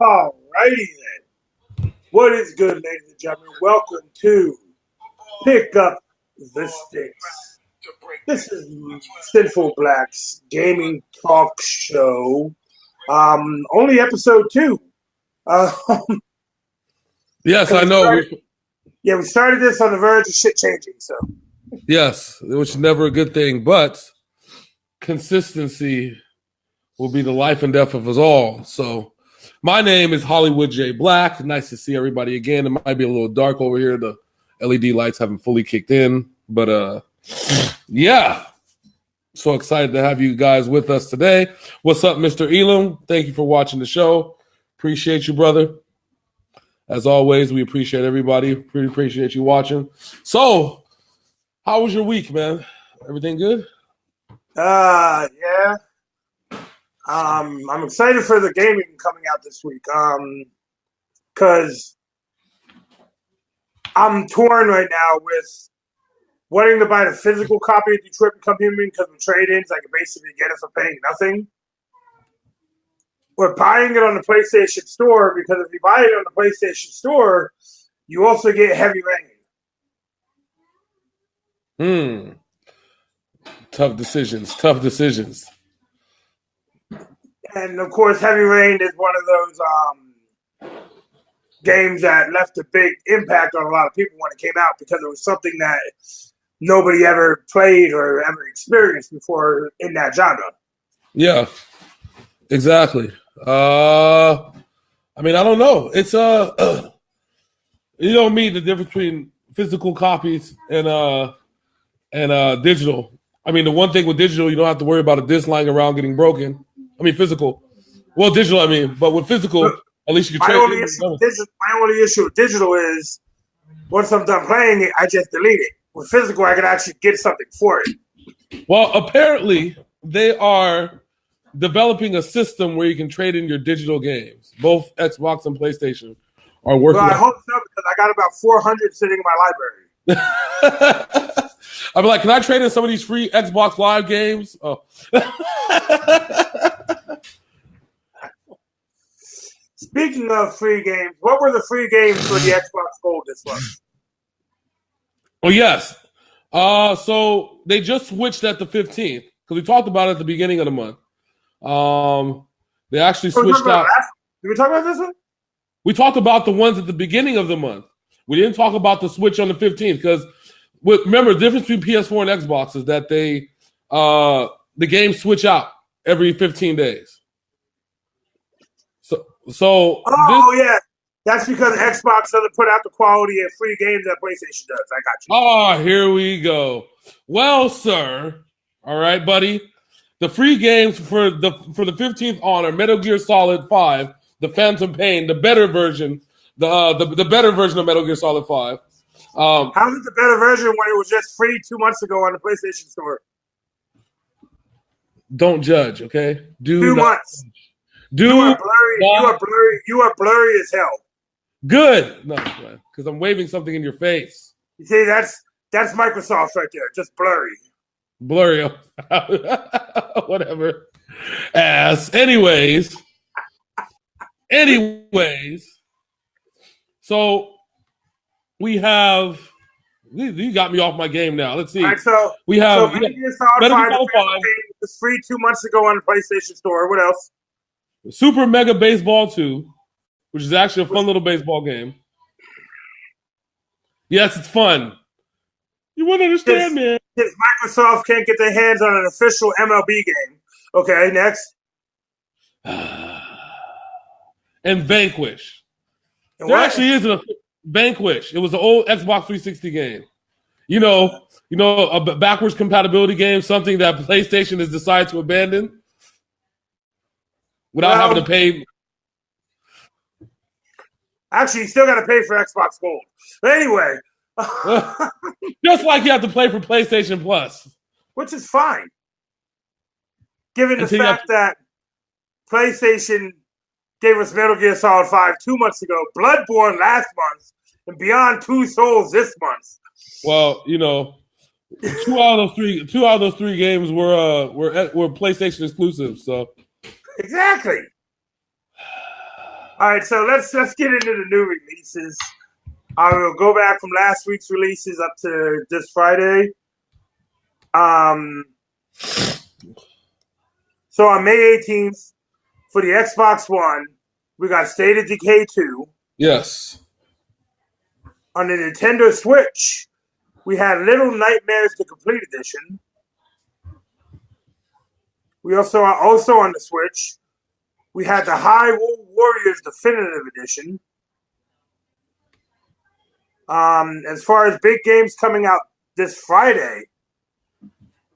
Alrighty then. What is good, ladies and gentlemen? Welcome to Pick Up the Sticks. This is Sinful Black's gaming talk show. Only episode 2. Yes, I know. We started this on the verge of shit changing. So yes, which is never a good thing, but consistency will be the life and death of us all. So my name is Hollywood J. Black. Nice to see everybody again. It might be a little dark over here. The LED lights haven't fully kicked in. But, yeah. So excited to have you guys with us today. What's up, Mr. Elam? Thank you for watching the show. Appreciate you, brother. As always, we appreciate everybody. Pretty appreciate you watching. So, how was your week, man? Everything good? Yeah. I'm excited for the gaming coming out this week. Because I'm torn right now with wanting to buy the physical copy of Detroit Become Human because of trade-ins. I can basically get it for paying nothing. Or buying it on the PlayStation Store, because if you buy it on the PlayStation Store, you also get Heavy Rain. Tough decisions. And, of course, Heavy Rain is one of those games that left a big impact on a lot of people when it came out because it was something that nobody ever played or ever experienced before in that genre. Yeah, exactly. I mean, I don't know. It's you know me, the difference between physical copies and digital. I mean, the one thing with digital, you don't have to worry about a disc lying around getting broken. I mean, physical. Well, digital, I mean, but with physical, at least you can trade it. My only issue with digital is once I'm done playing it, I just delete it. With physical, I can actually get something for it. Well, apparently, they are developing a system where you can trade in your digital games. Both Xbox and PlayStation are working. Well, I hope so, because I got about 400 sitting in my library. I'm like, can I trade in some of these free Xbox Live games? Oh. Speaking of free games, what were the free games for the Xbox Gold this month? Oh, yes. So they just switched at the 15th, because we talked about it at the beginning of the month. They actually switched out. Did we talk about this one? We talked about the ones at the beginning of the month. We didn't talk about the switch on the 15th, because remember, the difference between PS4 and Xbox is that they the games switch out every 15 days. Yeah. That's because Xbox doesn't put out the quality of free games that PlayStation does. I got you. Oh, here we go. Well, sir. All right, buddy. The free games for the 15th on are Metal Gear Solid 5, The Phantom Pain, the better version, the better version of Metal Gear Solid 5. How is it the better version when it was just free 2 months ago on the PlayStation Store? Don't judge, okay? 2 months. You are blurry. You are blurry as hell. Good. No, because I'm waving something in your face. You see, that's Microsoft right there. Just blurry. Blurry. Whatever. Ass. Anyways. So we have. You got me off my game now. Let's see. All right, so we have. Metal Gear Solid 5 was free 2 months ago on the PlayStation Store. What else? Super Mega Baseball 2, which is actually a fun little baseball game. Yes, it's fun. You wouldn't understand, man. Since Microsoft can't get their hands on an official MLB game. Okay, next. And Vanquish. There actually is a Vanquish. It was the old Xbox 360 game. You know, a backwards compatibility game, something that PlayStation has decided to abandon without having to pay. Actually, you still got to pay for Xbox Gold. But anyway. Just like you have to pay for PlayStation Plus. Which is fine. given the fact that PlayStation gave us Metal Gear Solid 5 2 months ago, Bloodborne last month, and Beyond Two Souls this month. Well, you know, two out of those three games were PlayStation exclusives. So exactly. All right, so let's get into the new releases. I will go back from last week's releases up to this Friday. So on May 18th, for the Xbox One, we got State of Decay 2. Yes. On the Nintendo Switch, we had Little Nightmares the Complete Edition. We also on the Switch, we had the Hyrule Warriors Definitive Edition. As far as big games coming out this Friday,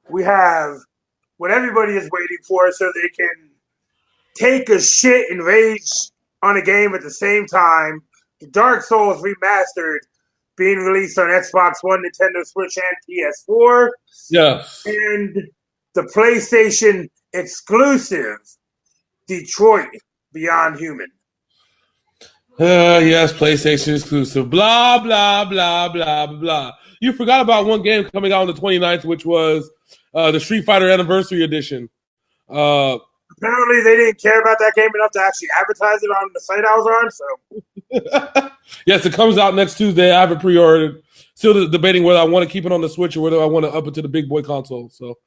we have what everybody is waiting for so they can take a shit and rage on a game at the same time. The Dark Souls Remastered being released on Xbox One, Nintendo Switch, and PS4. Yes. And the PlayStation exclusive Detroit Beyond Human. Yes, PlayStation exclusive. Blah, blah, blah, blah, blah. You forgot about one game coming out on the 29th, which was the Street Fighter Anniversary Edition. Apparently, they didn't care about that game enough to actually advertise it on the site I was on. So, yes, it comes out next Tuesday. I have it pre-ordered. Still debating whether I want to keep it on the Switch or whether I want to up it to the big boy console. So,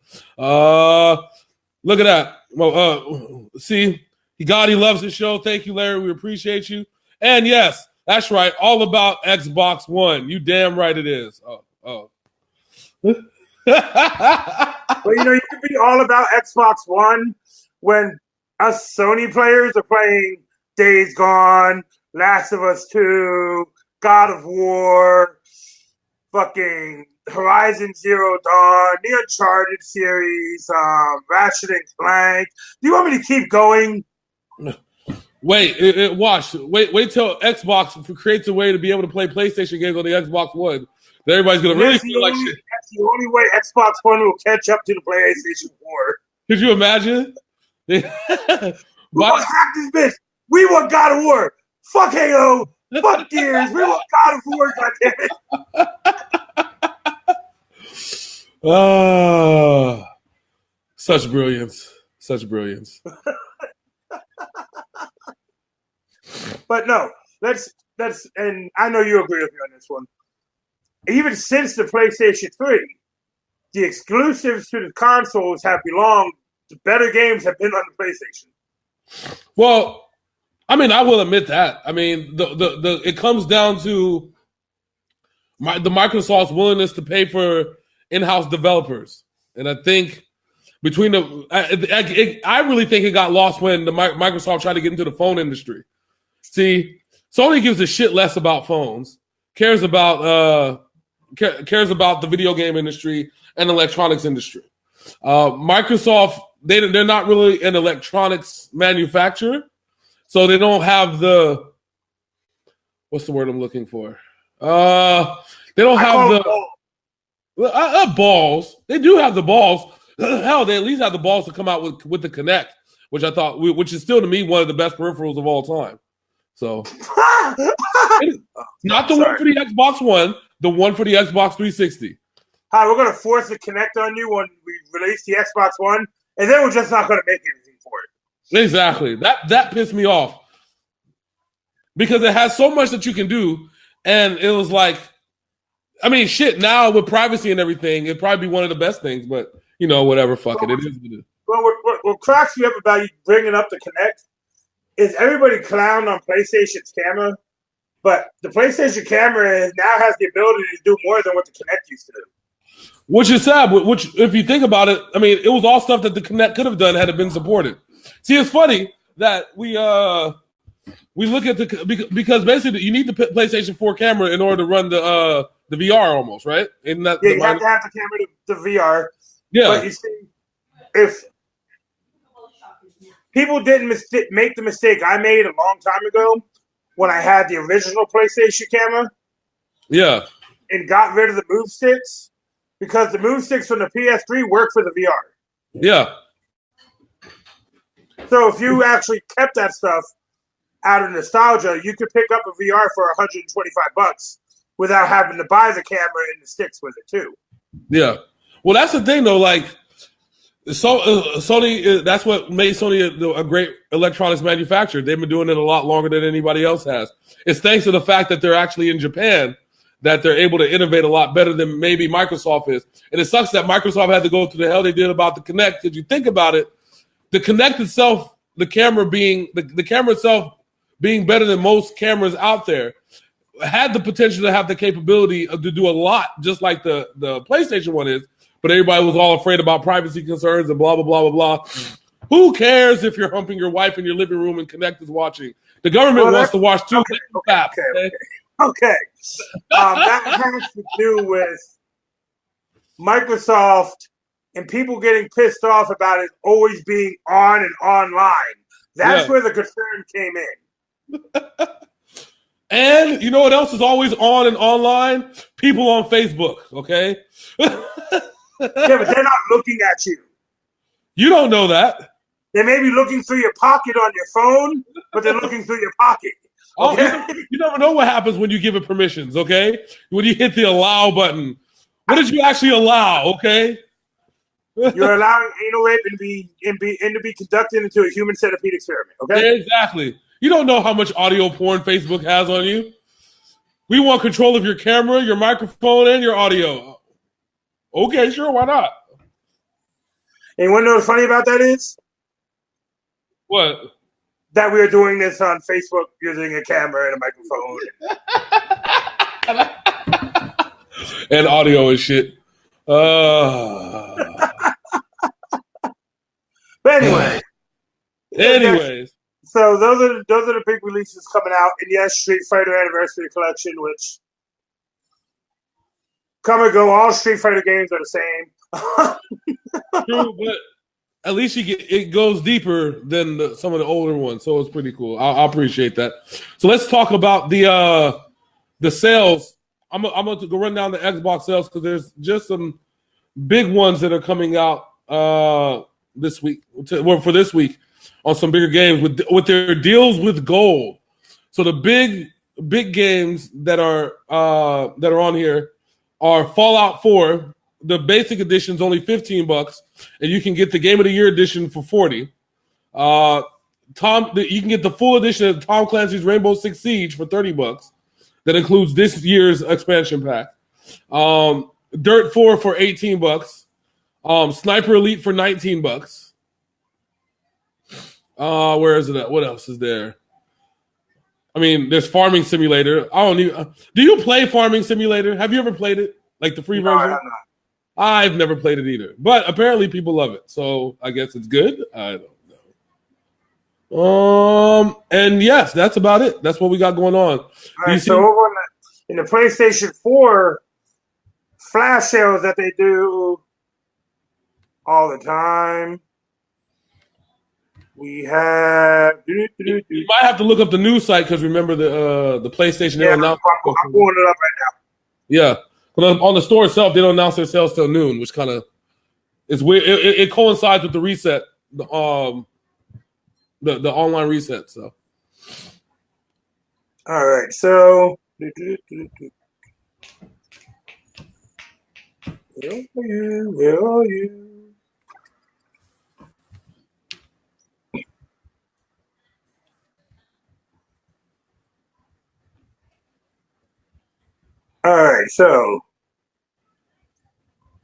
look at that. Well, see, God, he loves the show. Thank you, Larry. We appreciate you. And yes, that's right. All about Xbox One. You damn right it is. Oh. Well, you know, you could be all about Xbox One when us Sony players are playing Days Gone, Last of Us 2, God of War, fucking Horizon Zero Dawn, the Uncharted series, Ratchet and Clank. Do you want me to keep going? Wait, watch. Wait till Xbox creates a way to be able to play PlayStation games on the Xbox One. Everybody's gonna really feel like shit. That's the only way Xbox One will catch up to the PlayStation 4. Could you imagine? We want hack this bitch. We want God of War. Fuck Halo. Fuck Gears. We want God of War. Goddammit. Such brilliance. Such brilliance. But no, let's and I know you agree with me on this one. Even since the PlayStation 3, the exclusives to the consoles have belonged. The better games have been on the PlayStation. Well, I mean, I will admit that. I mean, the it comes down to the Microsoft's willingness to pay for in-house developers, and I think between I really think it got lost when the Microsoft tried to get into the phone industry. See, Sony gives a shit less about phones, cares about the video game industry and electronics industry. Microsoft, they're not really an electronics manufacturer, so they don't have the what's the word I'm looking for? They don't have the balls. They do have the balls. Hell, they at least have the balls to come out with the Kinect, which I thought, which is still to me one of the best peripherals of all time. So, not the one for the Xbox One, the one for the Xbox 360. Hi, we're gonna force the Kinect on you when we release the Xbox One, and then we're just not gonna make anything for it. Exactly. That pissed me off because it has so much that you can do, and it was like, I mean, shit. Now with privacy and everything, it'd probably be one of the best things. But you know, whatever. Fuck it. It is what it is. Well, what cracks me up about you bringing up the Kinect is everybody clowned on PlayStation's camera, but the PlayStation camera now has the ability to do more than what the Kinect used to do. Which is sad. Which, if you think about it, I mean, it was all stuff that the Kinect could have done had it been supported. See, it's funny that we look at because basically you need the PlayStation 4 camera in order to run the VR almost, right? Isn't that you have to have the camera to VR. Yeah. But you see, if people didn't make the mistake I made a long time ago when I had the original PlayStation camera. Yeah. And got rid of the move sticks because the move sticks from the PS3 work for the VR. Yeah. So if you actually kept that stuff out of nostalgia, you could pick up a VR for $125 without having to buy the camera and the sticks with it too. Yeah. Well, that's the thing though. Like, Sony, that's what made Sony a great electronics manufacturer. They've been doing it a lot longer than anybody else has. It's thanks to the fact that they're actually in Japan that they're able to innovate a lot better than maybe Microsoft is. And it sucks that Microsoft had to go through the hell they did about the Kinect. Because you think about it, the Kinect itself, the camera itself being better than most cameras out there, had the potential to have the capability to do a lot, just like the PlayStation one is. But everybody was all afraid about privacy concerns and blah, blah, blah, blah, blah. Who cares if you're humping your wife in your living room and Kinect is watching? The government wants to watch too. Okay. That has to do with Microsoft and people getting pissed off about it always being on and online. That's where the concern came in. And you know what else is always on and online? People on Facebook, okay? Yeah, but they're not looking at you. You don't know that. They may be looking through your pocket on your phone, but they're looking through your pocket. Okay? You never know what happens when you give it permissions, okay? When you hit the allow button. What did you actually allow, okay? You're allowing anal rape and to be conducted into a human centipede experiment, okay? Yeah, exactly. You don't know how much audio porn Facebook has on you. We want control of your camera, your microphone, and your audio. Okay, sure, why not? And you want to know what's funny about that is? What? That we are doing this on Facebook using a camera and a microphone. And audio and shit. But anyway. Anyways. So those are the big releases coming out. And yes, Street Fighter Anniversary Collection, which come and go. All Street Fighter games are the same. True, but at least it goes deeper than some of the older ones, so it's pretty cool. I appreciate that. So let's talk about the sales. I'm going to go run down the Xbox sales because there's just some big ones that are coming out this week. For this week on some bigger games with their deals with gold. So the big games that are on here are Fallout 4. The basic edition is only $15, and you can get the Game of the Year edition for $40. You can get the full edition of Tom Clancy's Rainbow Six Siege for $30. That includes this year's expansion pack. Dirt 4 for $18. Sniper Elite for $19. Where is it at? What else is there? I mean, there's Farming Simulator. Do you play Farming Simulator? Have you ever played it? Like the free version? I've never played it either, but apparently people love it, so I guess it's good. I don't know. And yes, that's about it. That's what we got going on. All right, so over in the PlayStation 4 flash sales that they do all the time, we have. You might have to look up the news site because remember the PlayStation. Yeah, I'm pulling it up right now. Yeah. But on the store itself, they don't announce their sales till noon, which kind of is weird. It coincides with the reset, the online reset. So, all right. So, where are you? All right. So.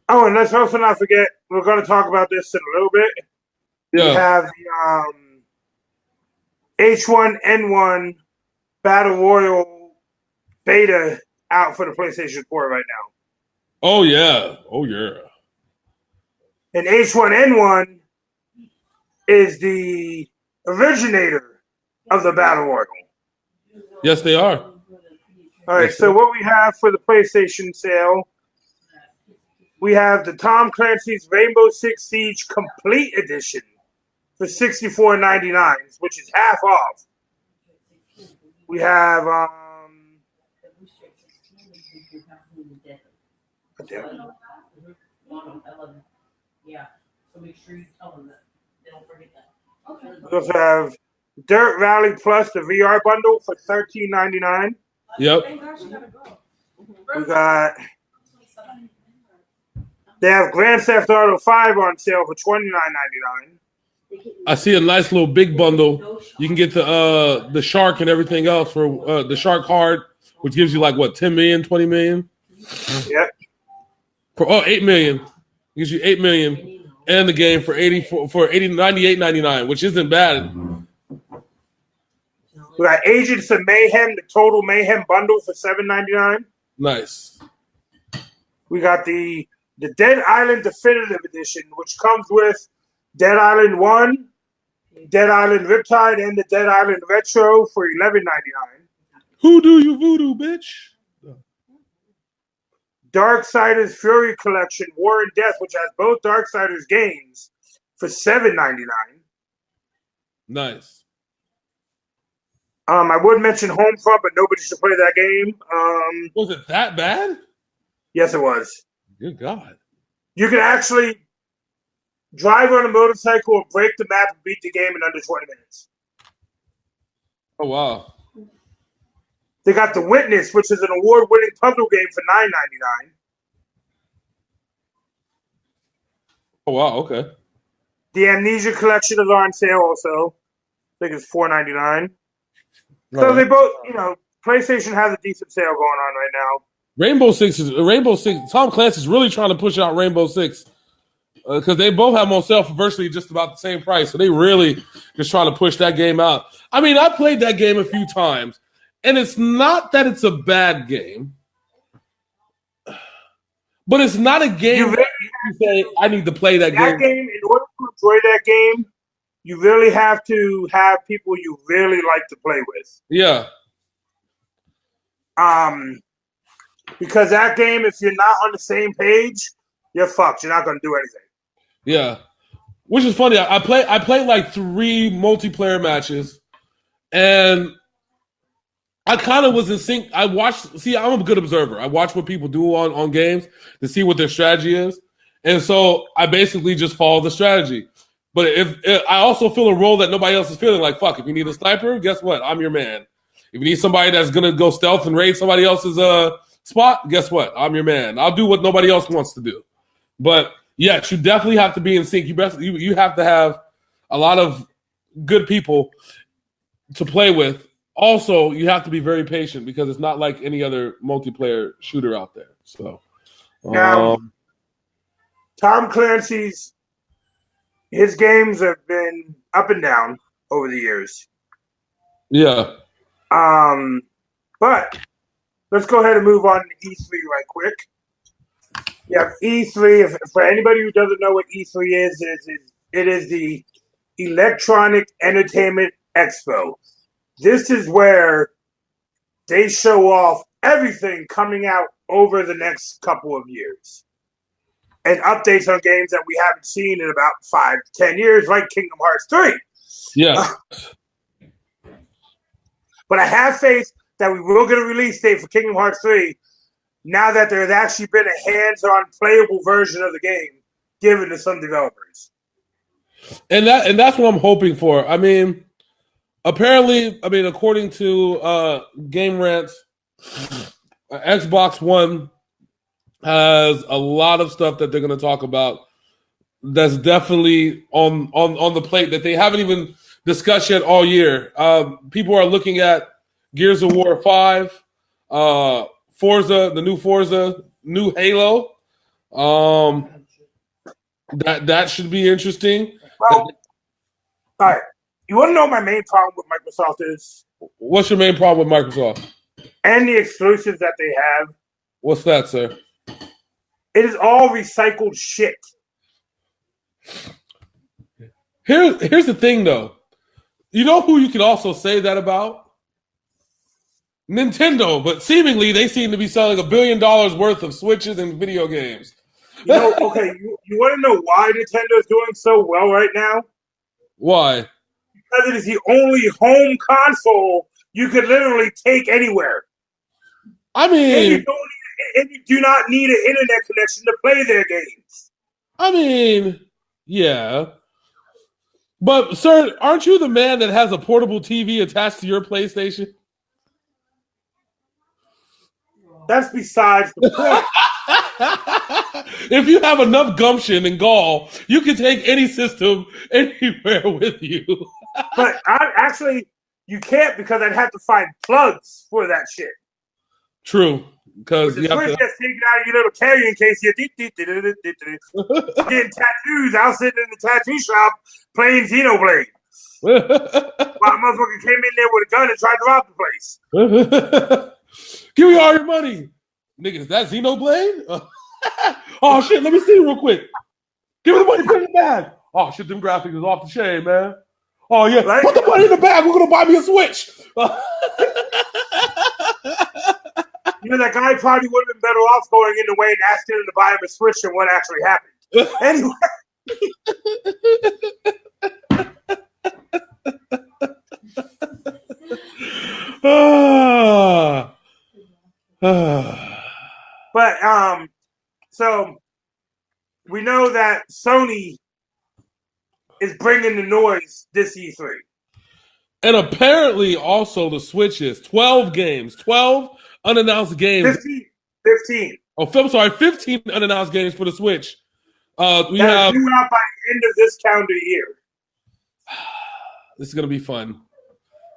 Oh, and let's also not forget, we're going to talk about this in a little bit. Yeah. We have the H1N1 Battle Royal beta out for the PlayStation 4 right now. Oh, yeah. Oh, yeah. And H1N1 is the originator of the Battle Royal. Yes, they are. All right, so what we have for the PlayStation sale, we have the Tom Clancy's Rainbow Six Siege Complete Edition for $64.99, which is half off. We have Yeah, so make sure you tell them that. They don't forget that. We also have Dirt Rally Plus, the VR bundle for $13.99. Yep. We got. They have Grand Theft Auto 5 on sale for $29.99. I see a nice little big bundle. You can get the shark and everything else for the shark card, which gives you like what, 10 million, 20 million? Yep. For 8 million. It gives you 8 million and the game for 98.99, which isn't bad. We got Agents of Mayhem, the Total Mayhem bundle for $7.99. Nice. We got the Dead Island Definitive Edition, which comes with Dead Island 1, Dead Island Riptide, and the Dead Island Retro for $11.99. Who do you voodoo, bitch? Darksiders Fury Collection, War and Death, which has both Darksiders games, for $7.99. Nice. I would mention Homefront, but nobody should play that game. Was it that bad? Yes, it was. Good God. You can actually drive on a motorcycle and break the map and beat the game in under 20 minutes. Oh, wow. They got The Witness, which is an award-winning puzzle game for $9.99. Oh, wow, okay. The Amnesia Collection is on sale also. I think it's $4.99. So they both, PlayStation has a decent sale going on right now. Rainbow Six. Tom Clancy's really trying to push out Rainbow Six because they both have them on sale for virtually just about the same price. So they really just trying to push that game out. I mean, I played that game a few times, and it's not that it's a bad game, but it's not a game that you say I need to play that game. In order to enjoy that game, you really have to have people you really like to play with. Yeah. Because that game, if you're not on the same page, you're fucked. You're not going to do anything. Yeah. Which is funny. I played like 3 multiplayer matches, and I kind of was in sync. I'm a good observer. I watch what people do on games to see what their strategy is. And so I basically just follow the strategy. But if I also feel a role that nobody else is feeling, like, fuck, if you need a sniper, guess what? I'm your man. If you need somebody that's going to go stealth and raid somebody else's spot, guess what? I'm your man. I'll do what nobody else wants to do. But, yes, you definitely have to be in sync. You have to have a lot of good people to play with. Also, you have to be very patient because it's not like any other multiplayer shooter out there. So, now, Tom Clancy's his games have been up and down over the years. Yeah. But let's go ahead and move on to E3 right quick. Yeah, E3, for anybody who doesn't know what E3 is it is the Electronic Entertainment Expo. This is where they show off everything coming out over the next couple of years. And updates on games that we haven't seen in about 5 to 10 years, like Kingdom Hearts 3. Yeah. But I have faith that we will get a release date for Kingdom Hearts 3 now that there has actually been a hands-on playable version of the game given to some developers. And that's what I'm hoping for. I mean, apparently, according to Game Rant, Xbox One has a lot of stuff that they're going to talk about that's definitely on the plate that they haven't even discussed yet all year. People are looking at Gears of War 5, Forza, the new Forza, new Halo. That should be interesting. Well, all right. You want to know what my main problem with Microsoft is? What's your main problem with Microsoft? And the exclusives that they have. What's that, sir? It is all recycled shit. Here's the thing, though. You know who you could also say that about? Nintendo, but seemingly they seem to be selling $1 billion worth of Switches and video games. Okay, you want to know why Nintendo is doing so well right now? Why? Because it is the only home console you could literally take anywhere. I mean, and you do not need an internet connection to play their games. I mean, yeah. But, sir, aren't you the man that has a portable TV attached to your PlayStation? That's besides the point. If you have enough gumption and gall, you can take any system anywhere with you. But you can't because I'd have to find plugs for that shit. True. Because the Switch gets taken out of your little carrying case. You're getting tattoos. I was sitting in the tattoo shop playing Xenoblade. While a motherfucker came in there with a gun and tried to rob the place. Give me all your money. Nigga, is that Xenoblade? Oh, shit, let me see real quick. Give me the money, put it in the bag. Oh, shit, them graphics is off the chain, man. Oh, yeah, right? Put the money in the bag. We're going to buy me a Switch. You know, that guy probably would have been better off going in the way and asking him to buy him a Switch than what actually happened. Anyway. But so we know that Sony is bringing the noise this E3. And apparently also the Switch is 12 games, 12 unannounced games. 15. Oh, I'm sorry, 15 unannounced games for the Switch. We have due out by the end of this calendar year. This is going to be fun.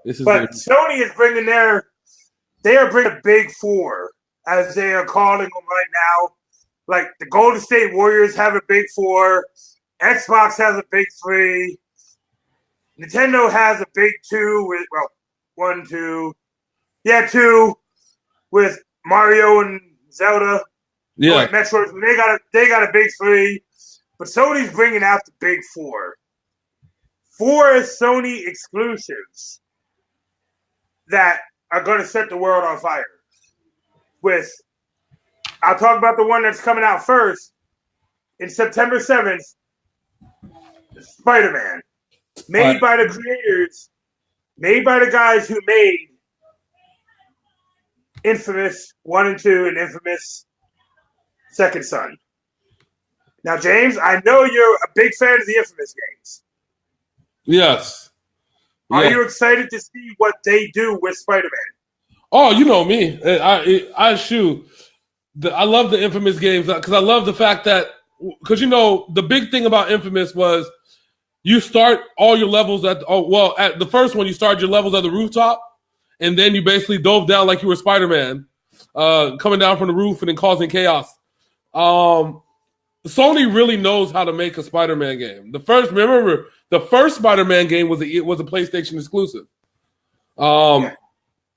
Sony is bringing they are bringing a big four, as they are calling them right now. Like the Golden State Warriors have a big four. Xbox has a big three. Nintendo has a big two with, two with Mario and Zelda. Yeah. Metroid. They got a big three. But Sony's bringing out the big four. 4 Sony exclusives that are going to set the world on fire. I'll talk about the one that's coming out first. In September 7th, Spider-Man. Made by the creators, made by the guys who made Infamous 1 and 2 and Infamous Second Son. Now, James, I know you're a big fan of the Infamous games. Yes. Are you excited to see what they do with Spider-Man? Oh, you know me. I love the Infamous games because I love the fact that, because, the big thing about Infamous was you start all your levels at the first one, you start your levels at the rooftop, and then you basically dove down like you were Spider-Man, coming down from the roof and then causing chaos. Sony really knows how to make a Spider-Man game. The first Spider-Man game was a PlayStation exclusive. And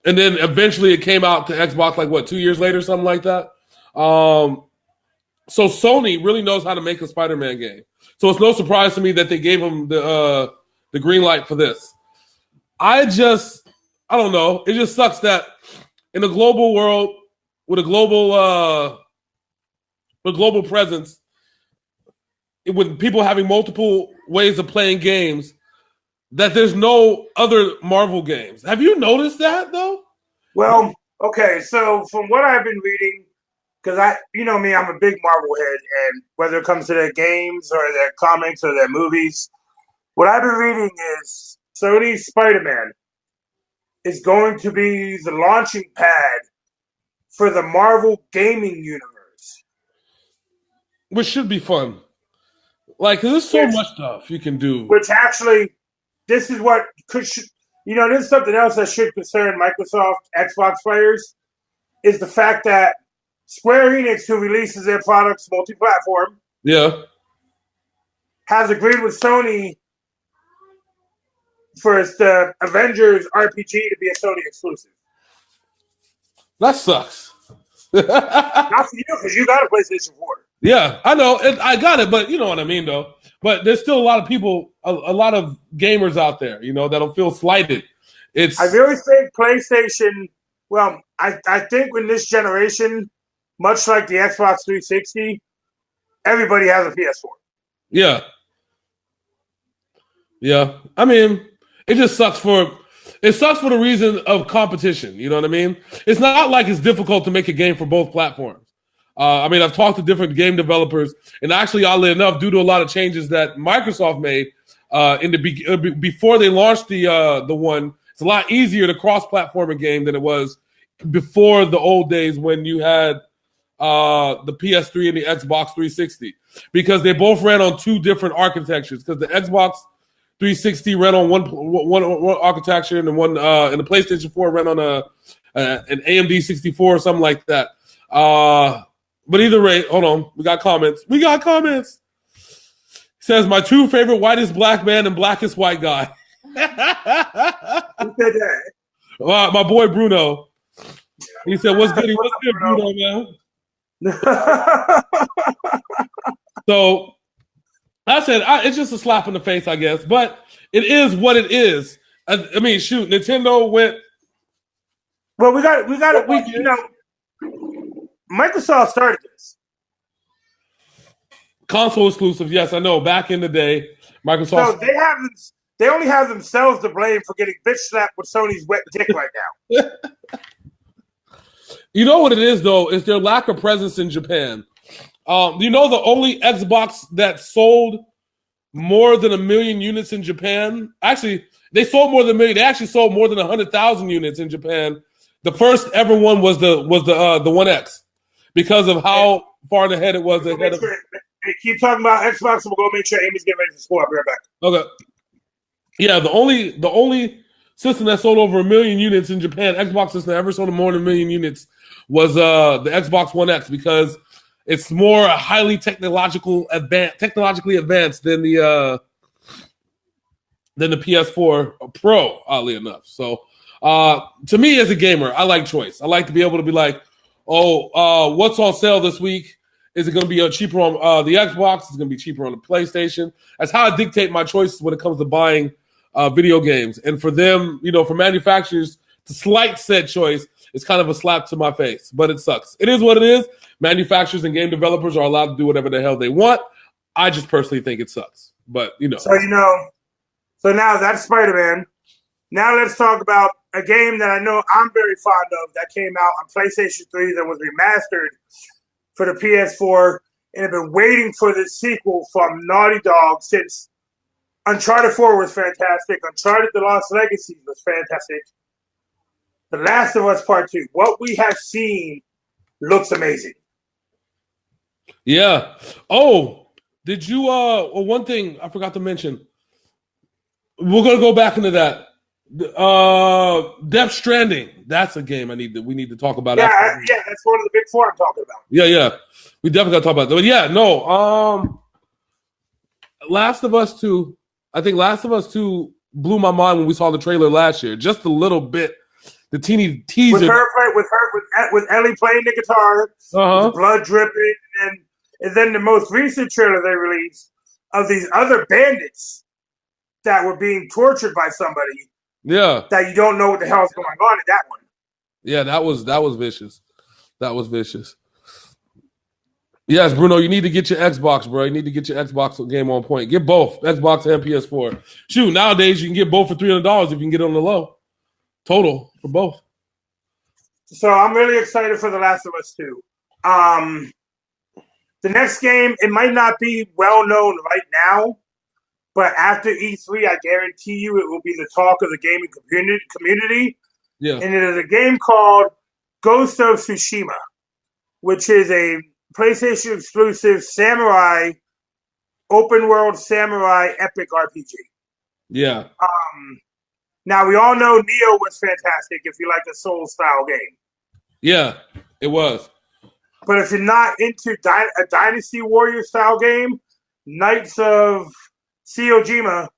then eventually it came out to Xbox 2 years later, something like that. So Sony really knows how to make a Spider-Man game. So it's no surprise to me that they gave him the green light for this. I don't know. It just sucks that in a global world with a global presence, with people having multiple ways of playing games, that there's no other Marvel games. Have you noticed that though? Well, okay. So from what I've been reading, because me, I'm a big Marvel head, and whether it comes to their games or their comics or their movies, what I've been reading is Sony's Spider-Man is going to be the launching pad for the Marvel gaming universe. Which should be fun. Because there's so much stuff you can do. Which actually, this is what this is something else that should concern Microsoft Xbox players, is the fact that Square Enix, who releases their products multi-platform, has agreed with Sony for the Avengers RPG to be a Sony exclusive. That sucks. Not for you, because you got a PlayStation 4. Yeah, I know. I got it, but you know what I mean, though. But there's still a lot of people, a lot of gamers out there, that'll feel slighted. I really think PlayStation, I think in this generation, much like the Xbox 360, everybody has a PS4. Yeah. Yeah. I mean, it just sucks for the reason of competition. You know what I mean? It's not like it's difficult to make a game for both platforms. I've talked to different game developers, and actually, oddly enough, due to a lot of changes that Microsoft made, before they launched the one. It's a lot easier to cross-platform a game than it was before the old days when you had the PS3 and the Xbox 360, because they both ran on two different architectures. Because the Xbox 360 ran on one architecture, and the PlayStation 4 ran on an AMD 64 or something like that. But either way, hold on, we got comments. Says my two favorite whitest black man and blackest white guy. Who said that? My boy Bruno. He said, "What's good? What's good, Bruno, man?" So I said, it's just a slap in the face, I guess, but it is what it is. I mean, shoot, Nintendo went. Well, Microsoft started this. Console exclusive, yes, I know. Back in the day, Microsoft. So they only have themselves to blame for getting bitch slapped with Sony's wet dick right now. You know what it is, though, is their lack of presence in Japan. You know, the only Xbox that sold more than 1 million units in Japan. Actually, they sold more than 1 million. They actually sold more than 100,000 units in Japan. The first ever one was the One X, because of how far ahead it was. Ahead of. Hey, keep talking about Xbox, and we'll go make sure Amy's getting ready for school. I'll be right back. Okay. Yeah, the only system that sold over 1 million units in Japan, Xbox system that ever sold more than 1 million units, was the Xbox One X, because it's more highly technologically advanced than the PS4 Pro, oddly enough. So to me, as a gamer, I like choice. I like to be able to be like, what's on sale this week? Is it going to be cheaper on the Xbox? Is it going to be cheaper on the PlayStation? That's how I dictate my choices when it comes to buying video games. And for them, for manufacturers to slight said choice, it's kind of a slap to my face. But it sucks. It is what it is. Manufacturers and game developers are allowed to do whatever the hell they want. I just personally think it sucks. But, So now that's Spider-Man. Now let's talk about a game that I know I'm very fond of that came out on PlayStation 3 that was remastered for the PS4, and I've been waiting for this sequel from Naughty Dog since Uncharted 4 was fantastic. Uncharted The Lost Legacy was fantastic. The Last of Us Part 2. What we have seen looks amazing. Yeah. Oh, did you one thing I forgot to mention. We're gonna go back into that. Death Stranding. That's a game we need to talk about. Yeah, that's one of the big four I'm talking about. Yeah. We definitely gotta talk about that. But yeah, no. Last of Us 2. I think Last of Us 2 blew my mind when we saw the trailer last year. Just a little bit. The teeny teaser. With Ellie playing the guitar, the blood dripping, and then the most recent trailer they released of these other bandits that were being tortured by somebody. Yeah. That you don't know what the hell is going on in that one. Yeah, that was vicious. That was vicious. Yes, Bruno, you need to get your Xbox, bro. You need to get your Xbox game on point. Get both, Xbox and PS4. Shoot, nowadays you can get both for $300 if you can get on the low. Total for both. So I'm really excited for The Last of Us 2. The next game, it might not be well known right now, but after E3, I guarantee you it will be the talk of the gaming community. Yeah. And it is a game called Ghost of Tsushima, which is a PlayStation exclusive samurai, open world samurai epic RPG. Yeah. Now, we all know Neo was fantastic if you like a Soul-style game. Yeah, it was. But if you're not into a Dynasty Warrior-style game, Knights of Tsushima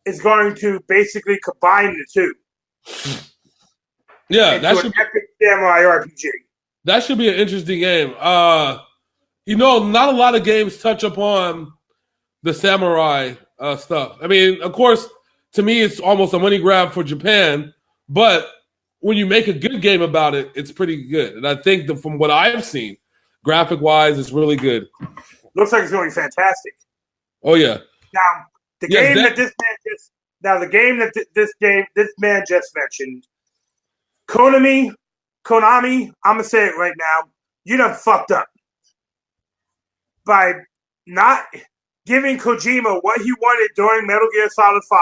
is going to basically combine the two. Yeah, that should be an epic samurai RPG. That should be an interesting game. Not a lot of games touch upon the samurai stuff. I mean, of course, to me, it's almost a money grab for Japan. But when you make a good game about it, it's pretty good. And I think that from what I've seen, graphic-wise, it's really good. Looks like it's going to be fantastic. Oh, yeah. Now, the game that this man just mentioned, Konami, I'm going to say it right now, you done fucked up by not giving Kojima what he wanted during Metal Gear Solid 5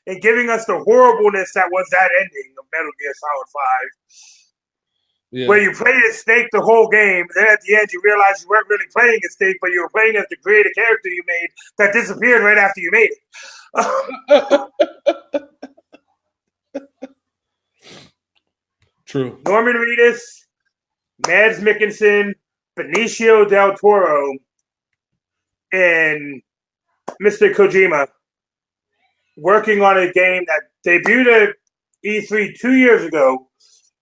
and giving us the horribleness that was that ending of Metal Gear Solid 5. Where you played as Snake the whole game, then at the end you realized you weren't really playing as Snake, but you were playing as the creative character you made that disappeared right after you made it. True. Norman Reedus, Mads Mikkelsen, Benicio del Toro, and Mr. Kojima working on a game that debuted at E3 2 years ago.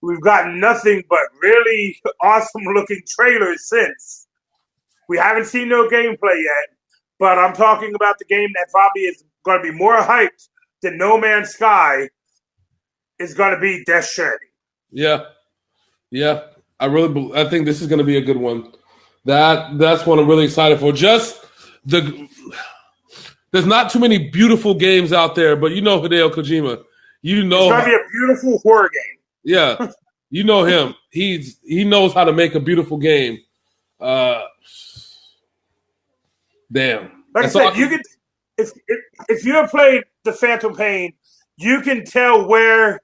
We've gotten nothing but really awesome-looking trailers since. We haven't seen no gameplay yet, but I'm talking about the game that probably is going to be more hyped than No Man's Sky is going to be Death Stranding. Yeah. I think this is going to be a good one. That's what I'm really excited for. There's not too many beautiful games out there, but you know Hideo Kojima. You know it's going to be a beautiful horror game. Yeah, you know him. He knows how to make a beautiful game. Damn. Like I said, you could if you have played the Phantom Pain, you can tell where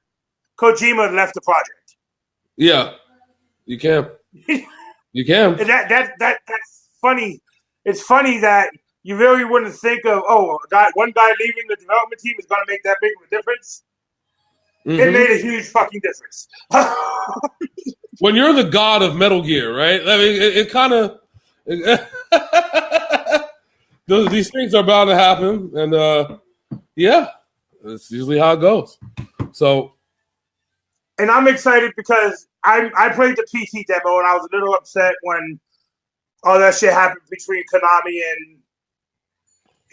Kojima left the project. Yeah, you can. You can. And that's funny. It's funny that you really wouldn't think of one guy leaving the development team is going to make that big of a difference. Mm-hmm. It made a huge fucking difference. When you're the god of Metal Gear, right? I mean, it kind of these things are bound to happen, and yeah, that's usually how it goes. So, and I'm excited because I played the PT demo, and I was a little upset when all that shit happened between Konami and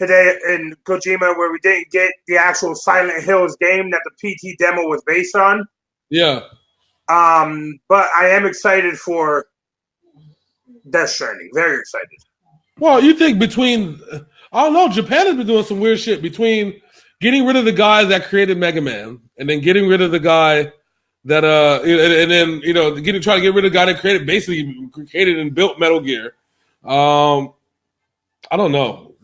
Hideo and Kojima, where we didn't get the actual Silent Hills game that the PT demo was based on. Yeah. But I am excited for Death Stranding. Very excited. Well, you think I don't know, Japan has been doing some weird shit between getting rid of the guy that created Mega Man and then getting rid of the guy that and then trying to get rid of the guy that created and built Metal Gear. I don't know.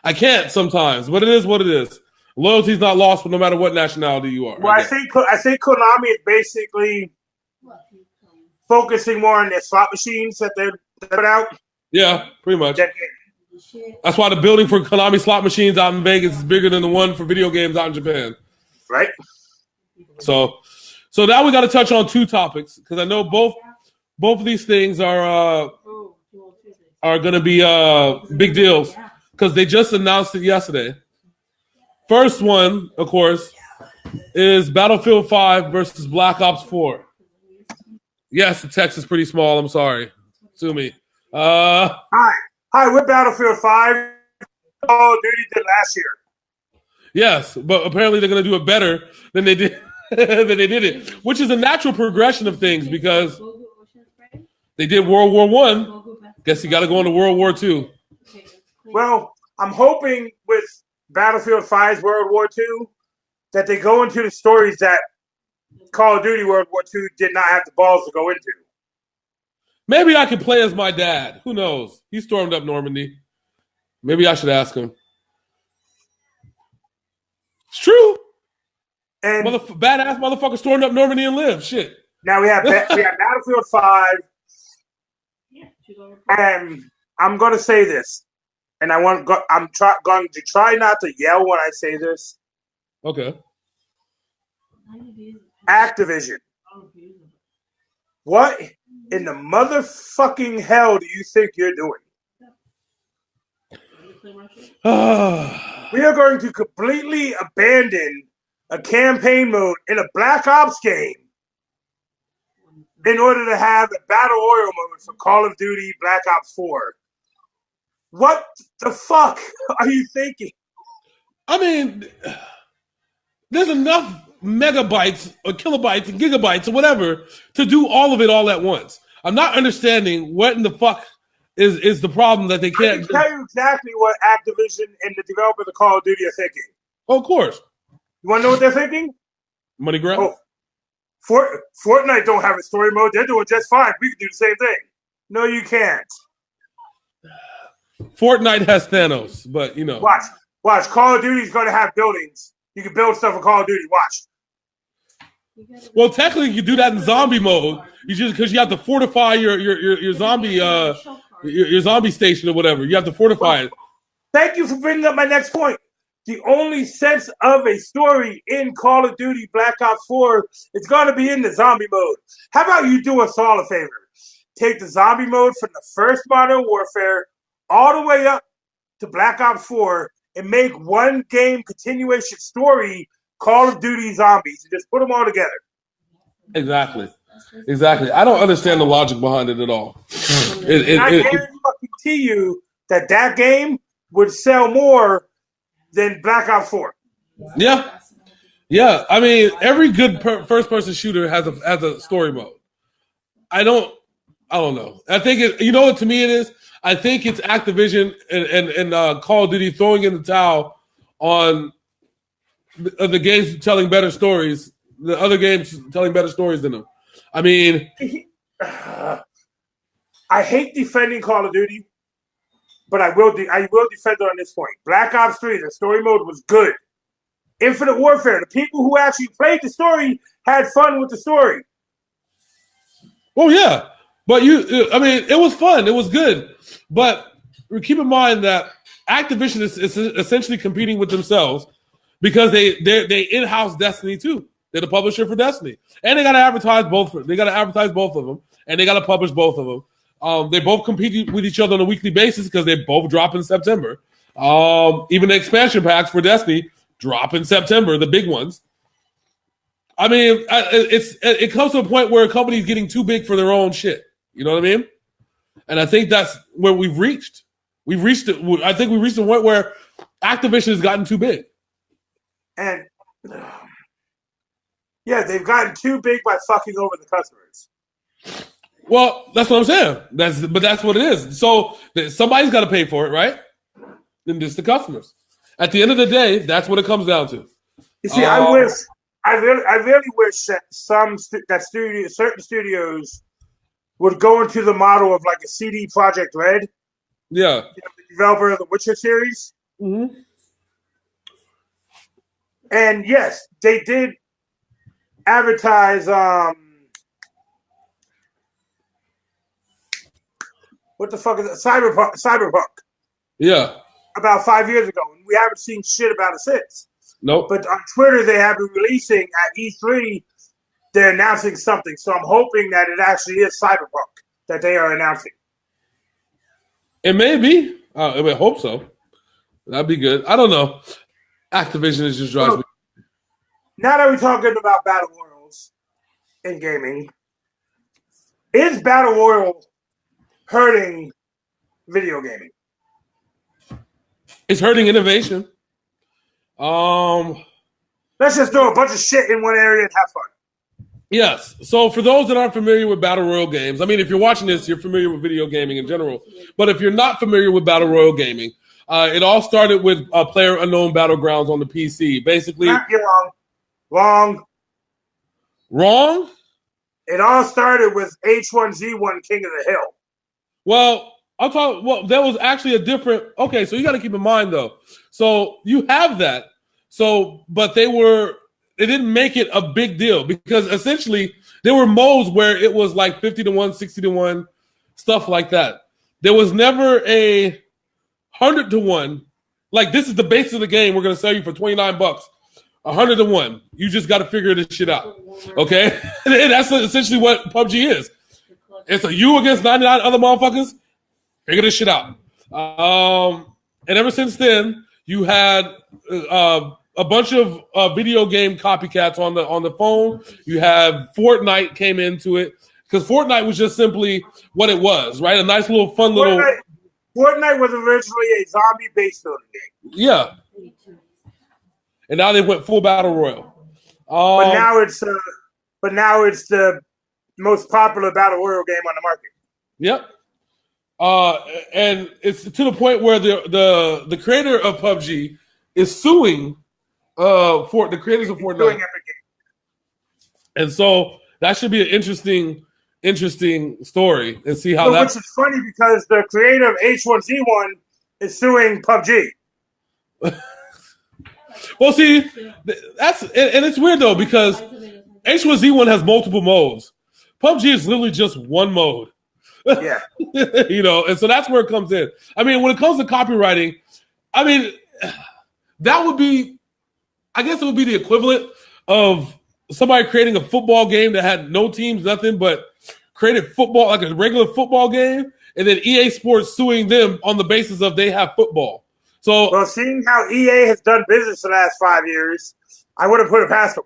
I can't sometimes, but it is what it is. Loyalty's not lost, no matter what nationality you are. Well, I think Konami is basically focusing more on their slot machines that they put out. Yeah, pretty much. That's why the building for Konami slot machines out in Vegas is bigger than the one for video games out in Japan. Right. So now we got to touch on two topics because I know both of these things are going to be big deals because they just announced it yesterday. First one, of course, is Battlefield 5 versus Black Ops 4. Yes, the text is pretty small. I'm sorry. Sue me. Hi, we're Battlefield 5. Call of Duty did last year. Yes, but apparently they're going to do it better than they did it, which is a natural progression of things because they did World War I. Guess you got to go into World War II. Well, I'm hoping with Battlefield 5's World War II that they go into the stories that Call of Duty World War II did not have the balls to go into. Maybe I could play as my dad. Who knows? He stormed up Normandy. Maybe I should ask him. It's true. And badass motherfucker stormed up Normandy and lived. Shit. Now we have Battlefield 5. And I'm going to say this. And I'm going to try not to yell when I say this. Okay. Activision. What in the motherfucking hell do you think you're doing? We are going to completely abandon a campaign mode in a Black Ops game in order to have a battle royale mode for Call of Duty Black Ops 4. What the fuck are you thinking? I mean, there's enough megabytes or kilobytes and gigabytes or whatever to do all of it all at once. I'm not understanding what in the fuck is the problem that they can't. I can tell you exactly what Activision and the developer of the Call of Duty are thinking. Oh, of course. You want to know what they're thinking? Money grab? Oh, Fortnite don't have a story mode. They're doing just fine. We can do the same thing. No, you can't. Fortnite has Thanos, but you know. Watch. Call of Duty's going to have buildings. You can build stuff in Call of Duty. Watch. Well, technically, you do that in zombie mode. You just because you have to fortify your zombie your zombie station or whatever. You have to fortify it. Thank you for bringing up my next point. The only sense of a story in Call of Duty Black Ops 4 is going to be in the zombie mode. How about you do us all a favor? Take the zombie mode from the first Modern Warfare all the way up to Black Ops 4 and make one game continuation story Call of Duty Zombies and just put them all together. Exactly. I don't understand the logic behind it at all. I guarantee you that game would sell more than Black Ops 4. Yeah. I mean, every good first-person shooter has a story mode. I don't know. I think you know what to me it is. I think it's Activision and Call of Duty throwing in the towel on the games telling better stories. The other games telling better stories than them. I mean, I hate defending Call of Duty, but I will defend it on this point. Black Ops 3, the story mode was good. Infinite Warfare, the people who actually played the story had fun with the story. Oh yeah, but it was fun. It was good, but keep in mind that Activision is essentially competing with themselves because they in-house Destiny too. They're the publisher for Destiny, and they got to advertise both. They got to advertise both of them, and they got to publish both of them. They both compete with each other on a weekly basis because they both drop in September. Even the expansion packs for Destiny drop in September, the big ones. I mean, it comes to a point where a company's getting too big for their own shit. You know what I mean? And I think that's where we've reached. I think we've reached the point where Activision has gotten too big. And yeah, they've gotten too big by fucking over the customers. Well, that's what I'm saying. That's what it is. So somebody's got to pay for it, right? And it's the customers. At the end of the day, that's what it comes down to. You see, I really wish that certain studios would go into the model of like a CD Projekt Red. Yeah, the developer of the Witcher series. Mm-hmm. And yes, they did advertise what the fuck is it? Cyberpunk. Yeah. About 5 years ago. And we haven't seen shit about it since. Nope. But on Twitter they have been releasing at E3, they're announcing something. So I'm hoping that it actually is Cyberpunk that they are announcing. It may be. I hope so. That'd be good. I don't know. Activision is just drives me. Now that we're talking about Battle Royals in gaming, is Battle Royal hurting video gaming? It's hurting innovation. Let's just throw a bunch of shit in one area and have fun. Yes. So for those that aren't familiar with Battle Royale games, I mean, if you're watching this, you're familiar with video gaming in general. But if you're not familiar with Battle Royale gaming, it all started with Player Unknown Battlegrounds on the PC. Basically, you're wrong. It all started with H1Z1 King of the Hill. Well, there was actually a different. Okay, so you got to keep in mind though. So you have that. So, but they didn't make it a big deal because essentially there were modes where it was like 50-1, 60-1, stuff like that. There was never a 100-1. Like, this is the base of the game. We're going to sell you for $29. 100-1. You just got to figure this shit out. Okay? And that's essentially what PUBG is. It's a you against 99 other motherfuckers. Figure this shit out. And ever since then, you had a bunch of video game copycats on the phone. You have Fortnite came into it because Fortnite was just simply what it was, right? A nice little fun little. Fortnite was originally a zombie-based building game. Yeah, and now they went full battle royale. But now it's the most popular battle royale game on the market. Yep. And it's to the point where the creator of PUBG is suing for the creators of Fortnite. And so that should be an interesting story and see how that. Which is funny because the creator of H1Z1 is suing PUBG. Well, see, that's and it's weird though because H1Z1 has multiple modes. PUBG is literally just one mode. Yeah. And so that's where it comes in. I mean, when it comes to copywriting, I mean, that would be, I guess it would be the equivalent of somebody creating a football game that had no teams, nothing, but created football, like a regular football game, and then EA Sports suing them on the basis of they have football. So, well, seeing how EA has done business the last 5 years, I would have put it past them.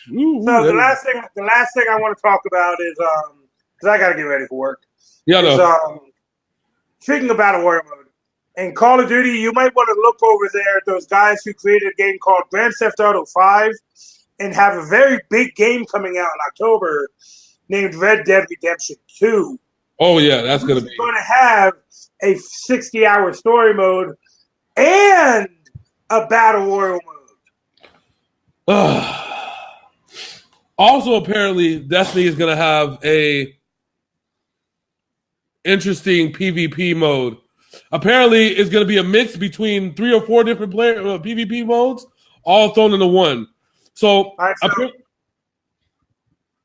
So the last thing I want to talk about is because I got to get ready for work. Yeah, no. Speaking of Battle Royale mode, in Call of Duty, you might want to look over there at those guys who created a game called Grand Theft Auto 5 and have a very big game coming out in October named Red Dead Redemption 2. Oh, yeah, that's going to be. It's going to have a 60-hour story mode and a Battle Royale mode. Also, apparently, Destiny is going to have a interesting PvP mode. Apparently, it's going to be a mix between 3 or 4 different PvP modes, all thrown into one. So, right,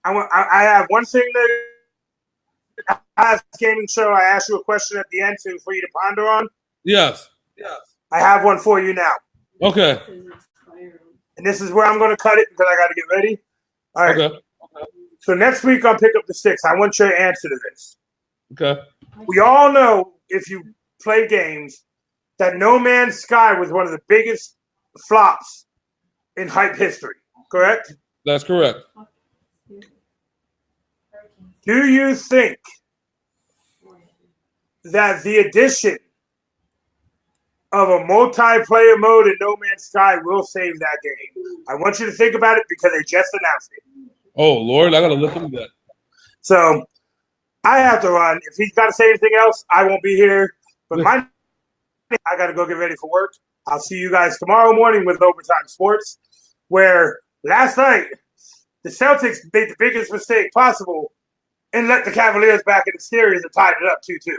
I have one thing that last gaming show. I asked you a question at the end for you to ponder on. Yes. I have one for you now. Okay. And this is where I'm going to cut it because I got to get ready. All right. Okay. So next week on Pick Up the Stix, I want your answer to this. Okay. We all know, if you play games, that No Man's Sky was one of the biggest flops in hype history. Correct? That's correct. Do you think that the addition of a multiplayer mode in No Man's Sky will save that game? I want you to think about it because they just announced it. Oh, Lord, I got to look into that. So I have to run. If he's got to say anything else, I won't be here. But I got to go get ready for work. I'll see you guys tomorrow morning with Overtime Sports, where last night the Celtics made the biggest mistake possible and let the Cavaliers back in the series and tied it up 2-2.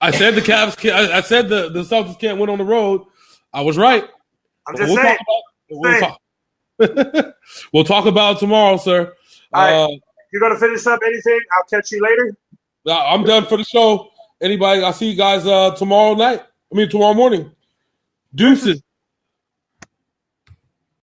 I said the Cavs can't. I said the Celtics can't win on the road. I was right. I'm just saying. We'll talk about it tomorrow, sir. All right. You're going to finish up anything? I'll catch you later. I'm done for the show. Anybody? I'll see you guys tomorrow morning. Deuces.